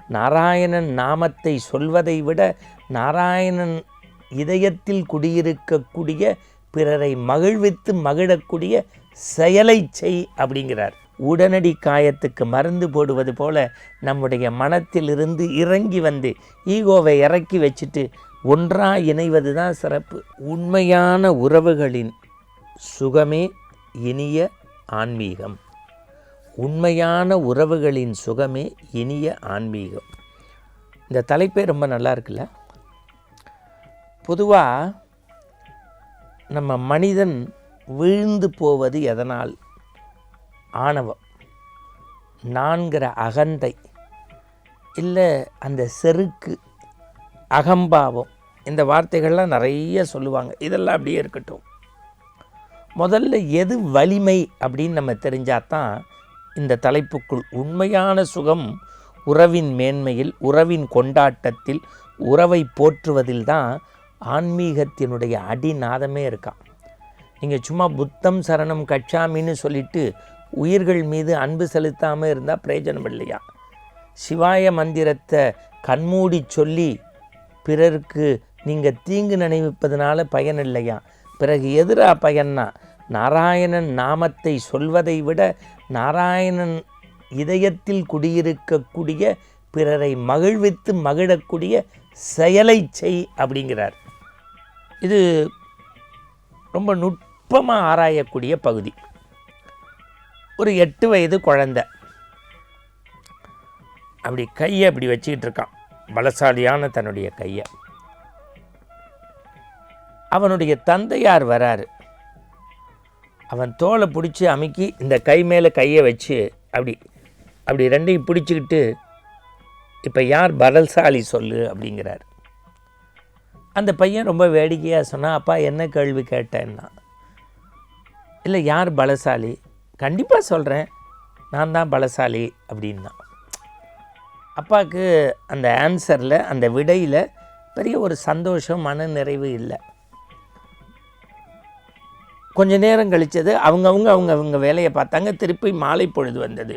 நாராயணன் நாமத்தை சொல்வதை விட நாராயணன் இதயத்தில் குடியிருக்கக்கூடிய பிறரை மகிழ்வித்து மகிழக்கூடிய செயலை செய் அப்படிங்கிறார். உடனடி காயத்துக்கு மருந்து போடுவது போல நம்முடைய மனத்திலிருந்து இறங்கி வந்து ஈகோவை இறக்கி வச்சுட்டு ஒன்றாக இணைவது தான் சிறப்பு. உண்மையான உறவுகளின் சுகமே இனிய ஆன்மீகம். உண்மையான உறவுகளின் சுகமே இனிய ஆன்மீகம். இந்த தலைப்பே ரொம்ப நல்லா இருக்குல்ல. பொதுவாக நம்ம மனிதன் வீழ்ந்து போவது எதனால்? ஆணவம், நான்கிற அகந்தை, இல்லை அந்த செருக்கு, அகம்பாவம், இந்த வார்த்தைகள்லாம் நிறைய சொல்லுவாங்க. இதெல்லாம் அப்படியே இருக்கட்டும். முதல்ல எது வலிமை அப்படின்னு நம்ம தெரிஞ்சாதான் இந்த தலைப்புக்குள் உண்மையான சுகம் உறவின் மேன்மையில், உறவின் கொண்டாட்டத்தில், உறவை போற்றுவதில் தான் ஆன்மீகத்தினுடைய அடிநாதமே இருக்கான். நீங்கள் சும்மா புத்தம் சரணம் கச்சாமின்னு சொல்லிட்டு உயிர்கள் மீது அன்பு செலுத்தாமல் இருந்தால் பிரயோஜனம் இல்லையா? சிவாய மந்திரத்தை கண்மூடி சொல்லி பிறருக்கு நீங்கள் தீங்கு நினைவிப்பதனால பயன் இல்லையா? பிறகு எதிராக பயன்னா நாராயணன் நாமத்தை சொல்வதை விட நாராயணன் இதயத்தில் குடியிருக்கக்கூடிய பிறரை மகிழ்வித்து மகிழக்கூடிய செயலை செய் அப்படிங்கிறார். இது ரொம்ப நுட்பமாக ஆராயக்கூடிய பகுதி. ஒரு 8 வயது குழந்தை அப்படி கையை அப்படி வச்சுக்கிட்டு இருக்கான், பலசாலியான தன்னுடைய கையை. அவனுடைய தந்தையார் வராரு. அவன் தோலை பிடிச்சி அமுக்கி இந்த கை மேலே கையை வச்சு அப்படி ரெண்டையும் பிடிச்சிக்கிட்டு இப்போ யார் பலசாலி சொல்லு அப்படிங்கிறார். அந்த பையன் ரொம்ப வேடிக்கையாக சொன்னான், அப்பா என்ன கேள்வி கேட்டேன்னா, இல்லை யார் பலசாலி? கண்டிப்பாக சொல்கிறேன், நான் தான் பலசாலி அப்படின்னா. அப்பாவுக்கு அந்த ஆன்சரில், அந்த விடையில் பெரிய ஒரு சந்தோஷம், மன நிறைவு இல்லை. கொஞ்ச நேரம் கழித்தது அவங்க வேலையை பார்த்தாங்க. திருப்பி மாலை பொழுது வந்தது.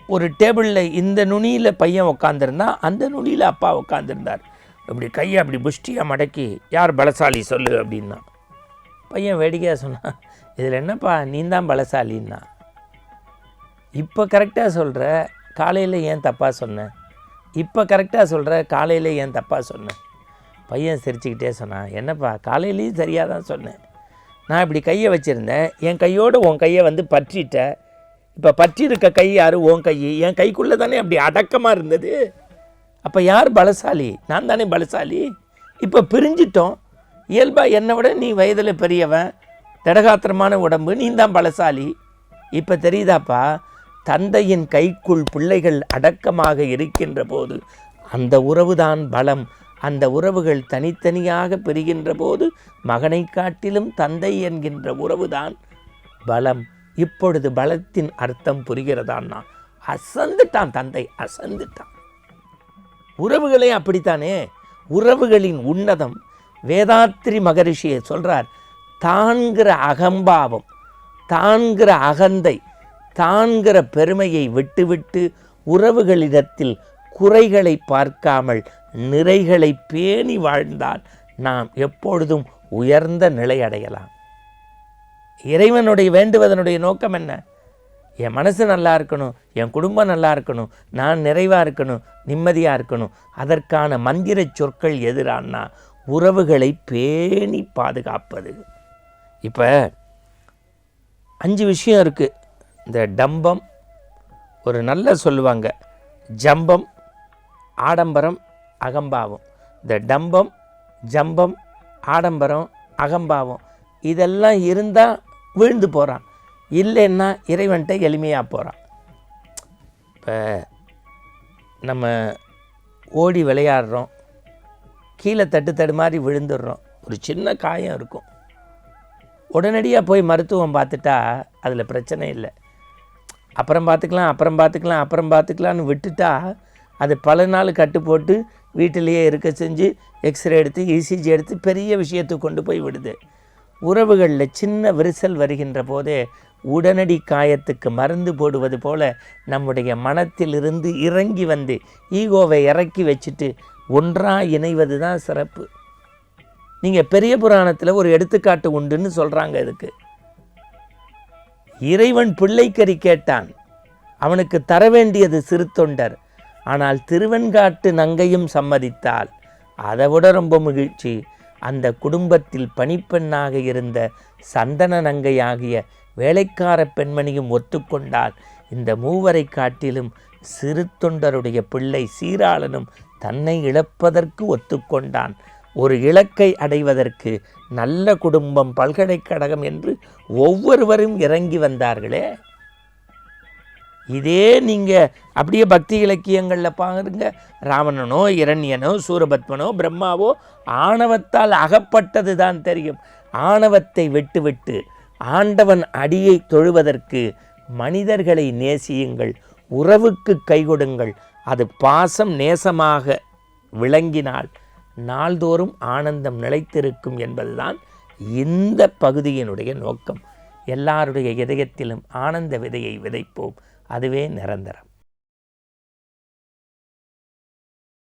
ஒரு டேபிளில் இந்த நுனியில் பையன் உட்காந்துருந்தான், அந்த நுனியில் அப்பா உட்காந்துருந்தார். இப்படி கையை அப்படி புஷ்டியாக மடக்கி யார் பலசாலி சொல்லு அப்படின்னா. பையன் வேடிக்கையாக சொன்னான், இதில் என்னப்பா நீ தான் பலசாலின்னா? இப்போ கரெக்டாக சொல்கிற, காலையில் ஏன் தப்பாக சொன்னேன்? இப்போ கரெக்டாக சொல்கிற, காலையில் ஏன் தப்பாக சொன்னேன்? பையன் சிரிச்சுக்கிட்டே சொன்னான், என்னப்பா காலையிலையும் சரியாக தான் சொன்னேன். நான் இப்படி கையை வச்சுருந்தேன், என் கையோடு உன் கையை வந்து பற்றிட்ட. இப்போ பற்றி இருக்க கை யார்? உன் கை. என் கைக்குள்ளே தானே அப்படி அடக்கமாக இருந்தது. அப்போ யார் பலசாலி? நான் தானே பலசாலி. இப்போ பிரிஞ்சிட்டோம். இயல்பாக என்னை விட நீ வயதில் பெரியவன், திடகாத்திரமான உடம்பு, நீ தான் பலசாலி. இப்போ தெரியுதாப்பா, தந்தையின் கைக்குள் பிள்ளைகள் அடக்கமாக இருக்கின்ற போது அந்த உறவுதான் பலம். அந்த உறவுகள் தனித்தனியாக பிரிகின்ற போது மகனை காட்டிலும் தந்தை என்கின்ற உறவுதான் பலம். இப்பொழுது பலத்தின் அர்த்தம் புரிகிறதான்னா? அசந்துட்டான் தந்தை, அசந்துட்டான். உறவுகளே அப்படித்தானே. உறவுகளின் உன்னதம் வேதாத்ரி மகரிஷியை சொல்கிறார், தான்கிற அகம்பாவம், தான்கிற அகந்தை, தான்கிற பெருமையை விட்டுவிட்டு உறவுகளிடத்தில் குறைகளை பார்க்காமல் நிறைகளை பேணி வாழ்ந்தால் நாம் எப்பொழுதும் உயர்ந்த நிலை அடையலாம். இறைவனுடைய வேண்டுவதனுடைய நோக்கம் என்ன? என் மனசு நல்லா இருக்கணும், என் குடும்பம் நல்லா இருக்கணும், நான் நிறைவாக இருக்கணும், நிம்மதியாக இருக்கணும். அதற்கான மந்திர சொற்கள் எதிரானா உறவுகளை பேணி பாதுகாப்பது. இப்போ 5 விஷயம் இருக்குது. இந்த டம்பம், ஒரு நல்ல சொல்லுவாங்க, ஜம்பம், ஆடம்பரம், அகம்பாவம். இந்த டம்பம், ஜம்பம், ஆடம்பரம், அகம்பாவம் இதெல்லாம் இருந்தால் விழுந்து போகிறான். இல்லைன்னா இறைவன்ட்ட எளிமையாக போகிறான். இப்போ நம்ம ஓடி விளையாடுறோம், கீழே தட்டு மாதிரி விழுந்துடுறோம், ஒரு சின்ன காயம் இருக்கும். உடனடியாக போய் மருத்துவம் பார்த்துட்டா அதில் பிரச்சனை இல்லை. அப்புறம் பார்த்துக்கலான்னு விட்டுட்டா அது பல நாள் கட்டு போட்டு வீட்டிலையே இருக்க செஞ்சு எக்ஸ்ரே எடுத்து இசிஜி எடுத்து பெரிய விஷயத்துக்கு கொண்டு போய் விடுது. உறவுகளில் சின்ன விரிசல் வருகின்ற போதே உடனடி காயத்துக்கு மருந்து போடுவது போல நம்முடைய மனத்திலிருந்து இறங்கி வந்து ஈகோவை இறக்கி வச்சுட்டு ஒன்றாக இணைவது தான் சிறப்பு. நீங்கள் பெரிய புராணத்தில் ஒரு எடுத்துக்காட்டு உண்டுன்னு சொல்கிறாங்க. இதுக்கு இறைவன் பிள்ளைக்கறி கேட்டான், அவனுக்கு தர வேண்டியது சிறு தொண்டர். ஆனால் திருவெண்காட்டு நங்கையும் சம்மதித்தாள். அதை விட ரொம்ப மகிழ்ச்சி, அந்த குடும்பத்தில் பணிப்பெண்ணாக இருந்த சந்தன நங்கை ஆகிய வேலைக்கார பெண்மணியும் ஒத்துக்கொண்டால். இந்த மூவரை காட்டிலும் சிறு தொண்டருடைய பிள்ளை சீராளனும் தன்னை இழப்பதற்கு ஒத்துக்கொண்டான். ஒரு இலக்கை அடைவதற்கு நல்ல குடும்பம், பல்கலைக்கழகம் என்று ஒவ்வொருவரும் இறங்கி வந்தார்களே. இதே நீங்கள் அப்படியே பக்தி இலக்கியங்களில் பாருங்க, ராவணனோ இரண்யனோ சூரபத்மனோ பிரம்மாவோ ஆணவத்தால் அகப்பட்டது தான் தெரியும். ஆணவத்தை விட்டுவிட்டு ஆண்டவன் அடியை தொழுவதற்கு மனிதர்களை நேசியுங்கள், உறவுக்கு கைகொடுங்கள். அது பாசம் நேசமாக விளங்கினால் நாள்தோறும் ஆனந்தம் நிலைத்திருக்கும் என்பதுதான் இந்த பகுதியினுடைய நோக்கம். எல்லாருடைய இதயத்திலும் ஆனந்த விதையை விதைப்போம், அதுவே நிரந்தரம்.